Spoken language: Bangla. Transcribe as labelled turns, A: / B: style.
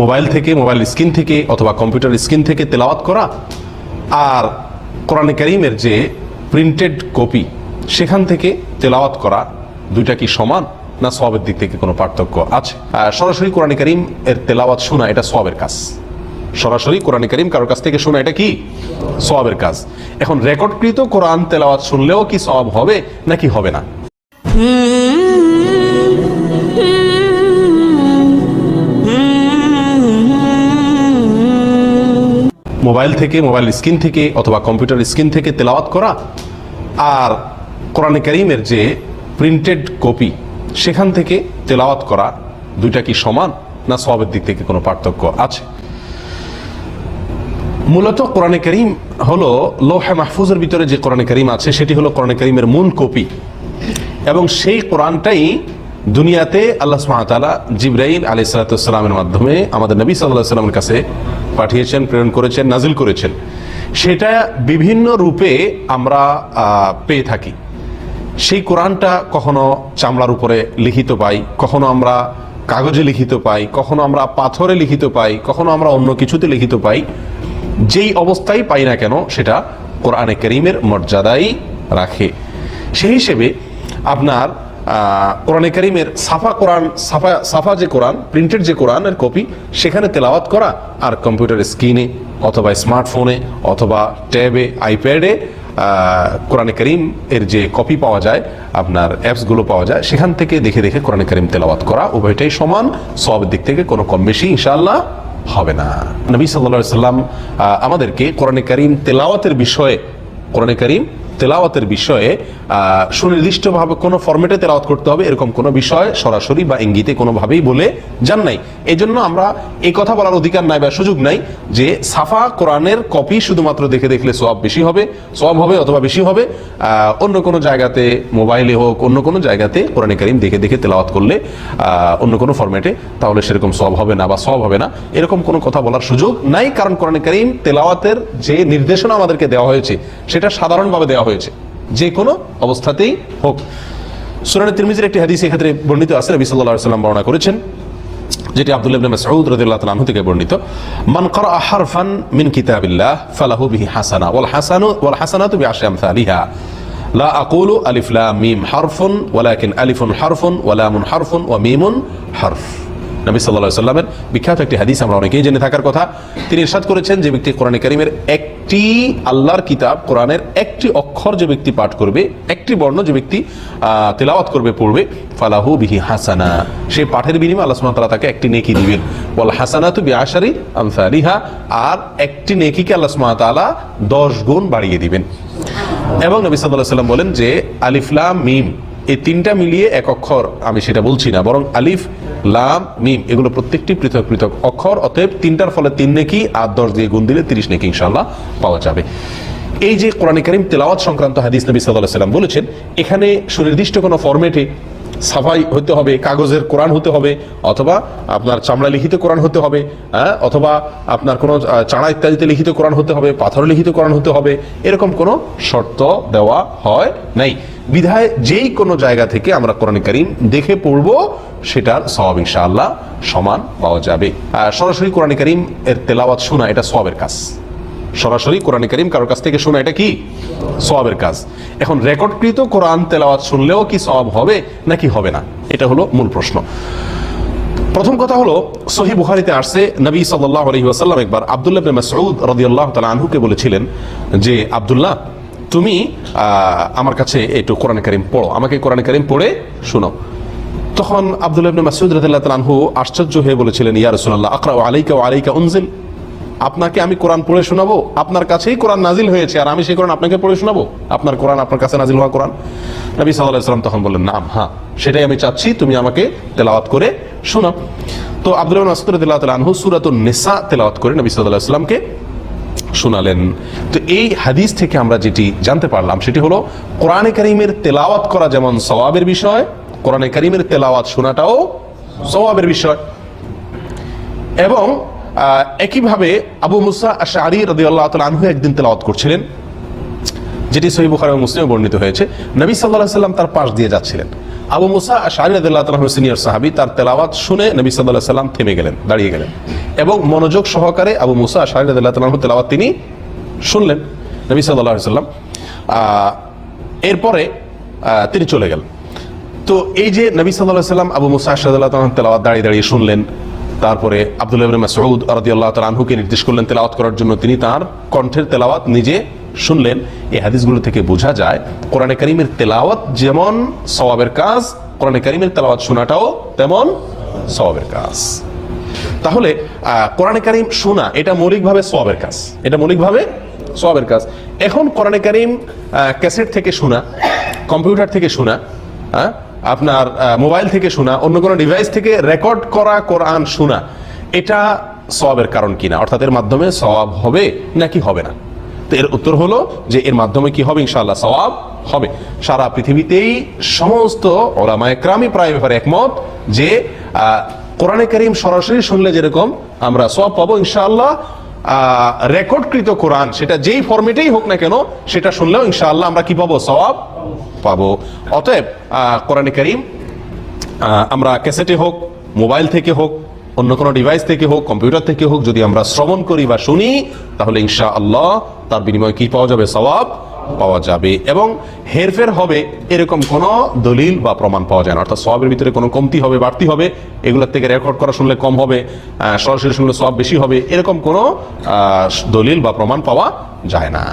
A: মোবাইল স্ক্রিন থেকে অথবা কম্পিউটার স্ক্রিন থেকে তেলাওয়াত করা আর কোরআনে কারীমের যে প্রিন্টেড কপি সেখান থেকে তেলাওয়াত করা, দুইটা কি সমান না সওয়াবের দিক থেকে কোনো পার্থক্য আছে? সরাসরি কোরআনে কারীম এর তেলাওয়াত শোনা এটা সওয়াবের কাজ। সরাসরি কোরআনে কারীম কারোর কাছ থেকে শোনা এটা কি সওয়াবের কাজ। এখন রেকর্ডকৃত কোরআন তেলাওয়াত শুনলেও কি সওয়াব হবে নাকি হবে না? মোবাইল স্ক্রিন থেকে অথবা কম্পিউটার স্ক্রিন থেকে তেলাওয়াত করা আর কোরআনে কারীমের যে প্রিন্টেড কপি সেখান থেকে তেলাওয়াত করা, দুইটা কি সমান না সওয়াবের দিক থেকে কোনো পার্থক্য আছে? মূলত কোরআনে কারীম হলো লৌহে মাহফুজের ভিতরে যে কোরআনে কারীম আছে সেটি হলো কোরআনে কারীমের মূল কপি, এবং সেই কোরআনটাই দুনিয়াতে আল্লাহ সুবহানাহু ওয়া তাআলা জিবরাইল আলাইহিস সালামের মাধ্যমে আমাদের নবী সাল্লাল্লাহু আলাইহি ওয়াসাল্লামের কাছে পাঠিয়েছেন, প্রেরণ করেছেন, নাজিল করেছেন। সেটা বিভিন্ন রূপে আমরা পেয়ে থাকি। সেই কোরআনটা কখনো চামড়ার উপরে লিখিত পাই, কখনো আমরা কাগজে লিখিত পাই, কখনো আমরা পাথরে লিখিত পাই, কখনো আমরা অন্য কিছুতে লিখিত পাই। যেই অবস্থায় পাই না কেন সেটা কোরআনে কারীমের মর্যাদাই রাখে। সেই হিসেবে আপনার কোরআনে কারীমের সাফা যে কোরআন, প্রিন্টেড যে কোরআনের কপি, সেখানে তেলাওয়াত করা আর কম্পিউটার স্ক্রিনে অথবা স্মার্টফোনে অথবা ট্যাবে, আইপ্যাডে কোরআনে কারীম এর যে কপি পাওয়া যায়, আপনার অ্যাপসগুলো পাওয়া যায়, সেখান থেকে দেখে দেখে কোরআনে কারীম তেলাওয়াত করা, উভয়টাই সমান, সওয়াবের দিক থেকে কোনো কম বেশি ইনশাআল্লাহ হবে না। নবী সাল্লাল্লাহু আলাইহি ওয়াসাল্লাম আমাদেরকে কোরআনে কারীম তেলাওয়াতের বিষয়ে সুনির্দিষ্টভাবে কোনো ফরম্যাটে তেলাওয়াত করতে হবে এরকম কোনো বিষয় সরাসরি বা ইঙ্গিতে কোনোভাবেই বলে যান নাই। এই জন্য আমরা এই কথা বলার অধিকার নাই বা সুযোগ নাই যে সাফা কোরআনের কপি শুধুমাত্র দেখে দেখলে সওয়াব হবে অথবা বেশি হবে, অন্য কোনো জায়গাতে, মোবাইলে হোক অন্য কোনো জায়গাতে কোরআনে কারীম দেখে দেখে তেলাওয়াত করলে অন্য কোনো ফরম্যাটে, তাহলে সেরকম সওয়াব হবে না বা সওয়াব হবে না, এরকম কোনো কথা বলার সুযোগ নাই। কারণ কোরআনে কারীম তেলাওয়াতের যে নির্দেশনা আমাদেরকে দেওয়া হয়েছে সেটা সাধারণভাবে দেওয়া হয়েছে, যে কোনো অবস্থাতেই হোক। সুনানে তিরমিজির একটি হাদিস এক্ষেত্রে বর্ণিত আছে, নবী সাল্লাল্লাহু আলাইহি ওয়াসাল্লাম বর্ণনা করেছেন, যেটি আব্দুল্লাহ ইবনে মাসউদ রাদিয়াল্লাহু তাআলা আনহু থেকে বর্ণিত, মান ক্বারাআ হারফান মিন কিতাবিল্লাহ ফালাহু বিহি হাসানা ওয়াল হাসানাতু বিআশরি আমসালিহা লা আকুলু আলিফ লাম মিম হারফুন ওয়ালাকিন আলিফুন হারফুন ওয়া লামুন হারফুন ওয়া মিমুন হারফ। নবী সাল্লাল্লাহু আলাইহি ওয়াসাল্লামের বিখ্যাত একটি হাদিস আমরা অনেকেই জেনে থাকার কথা। তিনি ইরশাদ করেছেন, যে ব্যক্তি কোরআনে কারীমের একটি আল্লাহর কিতাব কোরআনের একটি অক্ষর যে ব্যক্তি পাঠ করবে, একটি বর্ণ যে ব্যক্তি তেলাওয়াত করবে, পড়বে, ফালাহু বিহি হাসানা, সেই পাঠের বিনিময়ে আল্লাহ সুবহানাহু ওয়া তাআলা তাকে একটি নেকি দিবেন। ওয়াল হাসানাতু বিআশরি আমসালিহা, আর একটি নেকিকে আল্লাহ সুবহানাহু ওয়া তাআলা 10 গুণ বাড়িয়ে দিবেন। এবং নবী সাল্লাল্লাহু আলাইহি ওয়াসাল্লাম বলেন যে আলিফ লাম মিম এই তিনটা মিলিয়ে এক অক্ষর, আমি সেটা বলছি না, বরং আলিফ লাম মিম এগুলো প্রত্যেকটি পৃথক পৃথক অক্ষর, অতএব তিনটার ফলে 3 নেকি আর 10 দিয়ে গুণ দিলে 30 নেকি ইনশাআল্লাহ পাওয়া যাবে। এই যে কোরআনে কারীম তেলাওয়াত সংক্রান্ত হাদিস নবী সাল্লাল্লাহু আলাইহি ওয়াসাল্লাম বলেছেন, এখানে সুনির্দিষ্ট কোনো ফরম্যাটে সাফাই হতে হবে, কাগজের কোরআন হতে হবে, অথবা আপনার চামড়া লিখিত কোরআন হতে হবে, অথবা আপনার কোনো চাড়া ইত্যাদিতে লিখিত কোরআন হতে হবে, পাথর লিখিত কোরআন হতে হবে, এরকম কোনো শর্ত দেওয়া হয় নাই। বিধায় যেই কোনো জায়গা থেকে আমরা কোরআনে কারীম দেখে পড়বো, সেটার সওয়াব ইনশাআল্লাহ সমান পাওয়া যাবে। সরাসরি কোরআনে কারীম এর তেলাওয়াত শোনা এটা সওয়াবের কাজ। সরাসরি কোরআনে কারীম কারোর কাছ থেকে শোনা এটা কি সওয়াবের কাজ। এখন রেকর্ডকৃত কোরআন তেলাওয়াত শুনলেও কি সওয়াব হবে নাকি হবে না, এটা হলো মূল প্রশ্ন। প্রথম কথা হলো, সহিহ বুখারীতে আসছে, নবী সাল্লাল্লাহু আলাইহি ওয়াসাল্লাম একবার আব্দুল্লাহ ইবনে মাসউদ রাদিয়াল্লাহু তাআলা আনহুকে বলেছিলেন যে, আব্দুল্লাহ তুমি আমার কাছে একটু কোরআনে কারীম পড়ো, আমাকে কোরআনে কারীম পড়ে শোনাও। তখন আব্দুল্লাহ ইবনে মাসউদ রাদিয়াল্লাহু তাআলা আনহু আশ্চর্য হয়ে বলেছিলেন, ইয়া রাসূলুল্লাহ আকরাউ আলাইকা ওয়া আলাইকা উনজিল, আপনাকে আমি কোরআন পড়ে শোনাবো? আপনার কাছেই কোরআন নাজিল হয়েছে আর আমি সেই কোরআন আপনাকে পড়ে শোনাবো? আপনার কোরআন আপনার কাছে নাজিল হওয়া কোরআন? নবী সাল্লাল্লাহু আলাইহি ওয়াসাল্লাম তখন বললেন, নাম, হ্যাঁ, সেটাই আমি চাচ্ছি, তুমি আমাকে তেলাওয়াত করে শোনাও। তো আব্দুল্লাহ ইবনে মাসউদ রাদিয়াল্লাহু তাআলা আনহু সূরাতুন নিসা তেলাওয়াত করে নবী সাল্লাল্লাহু আলাইহি ওয়াসাল্লামকে শোনালেন। তো এই হাদিস থেকে আমরা যেটি জানতে পারলাম সেটি হলো, কোরআনে কারীমের তেলাওয়াত করা যেমন সওয়াবের বিষয়, কোরআনে কারীমের তেলাওয়াত শোনাটাও সওয়াবের বিষয়। এবং একইভাবে আবু মুসা আশআরী রাদিয়াল্লাহু তাআলা আনহু একদিন তেলাওয়াত করছিলেন, যেটি সহিহ বুখারী ও মুসলিমে বর্ণিত হয়েছে। নবী সাল্লাল্লাহু আলাইহি ওয়াসাল্লাম তার পাশ দিয়ে যাচ্ছিলেন। আবু মুসা আশআরী রাদিয়াল্লাহু তাআলা সিনিয়র সাহাবী, তার তেলাওয়াত শুনে নবী সাল্লাল্লাহু আলাইহি ওয়াসাল্লাম থেমে গেলেন, দাঁড়িয়ে গেলেন। এবং মনোযোগ সহকারে আবু মুসা আশআরী রাদিয়াল্লাহু তাআলা তেলাওয়াত তিনি শুনলেন নবী সাল্লাল্লাহু আলাইহি ওয়াসাল্লাম। এরপরে তিনি চলে গেলেন। তো এই যে নবী সাল্লাল্লাহু আলাইহি ওয়াসাল্লাম আবু মুসা আশআরী রাদিয়াল্লাহু তাআলা তেলাওয়াত দাঁড়িয়ে দাঁড়িয়ে শুনলেন, তারপরে আব্দুল্লাহ ইবনে মাসউদ রাদিয়াল্লাহু তাআলা আনহুকে নির্দেশ করলেন তেলাওয়াত করার জন্য, তিনি তার কণ্ঠের তেলাওয়াত নিজে শুনলেন। এই হাদিসগুলো থেকে বোঝা যায় কোরআনে কারীমের তেলাওয়াত যেমন সওয়াবের কাজ, কোরআনে কারীমের তেলাওয়াত শোনাটাও তেমন সওয়াবের কাজ। তাহলে কোরআনে কারীম শোনা এটা মৌলিকভাবে সওয়াবের কাজ, এটা মৌলিকভাবে সওয়াবের কাজ। এখন কোরআনে কারীম ক্যাসেট থেকে শোনা, কম্পিউটার থেকে শোনা, আপনার মোবাইল থেকে শোনা, অন্য কোনো ডিভাইস থেকে রেকর্ড করা কোরআন শোনা, এটা সওয়াবের কারণ কিনা, অর্থাৎ এর মাধ্যমে সওয়াব হবে নাকি হবে না? তো এর উত্তর হলো যে এর মাধ্যমে কি হবে? ইনশাআল্লাহ সওয়াব হবে। সারা পৃথিবীতেই সমস্ত উলামায়ে কেরামই প্রায় ব্যাপারে একমত যে কোরআনে কারীম সরাসরি শুনলে যেরকম আমরা সওয়াব পাবো, ইনশাআল্লাহ রেকর্ডকৃত কোরআন সেটা যেই ফরম্যাটেই হোক না কেন সেটা শুনলেও ইনশাআল্লাহ আমরা কি পাবো? সওয়াব পাবো। অতএব কোরআনে কারীম আমরা ক্যাসেটে হোক, মোবাইল থেকে হোক, অন্য কোনো ডিভাইস থেকে হোক, কম্পিউটার থেকে হোক, যদি আমরা শ্রবণ করি বা শুনি, তাহলে ইনশাআল্লাহ তার বিনিময়ে কি পাওয়া যাবে? সওয়াব পাওয়া যাবে। এবং হেরফের হবে এরকম কোনো দলিল বা প্রমাণ পাওয়া যায় না, অর্থাৎ সওয়াবের ভিতরে কোনো কমতি হবে, বাড়তি হবে, এগুলোর থেকে রেকর্ড করা শুনলে কম হবে, সরাসরি শুনলে সওয়াব বেশি হবে, এরকম কোনো দলিল বা প্রমাণ পাওয়া যায় না।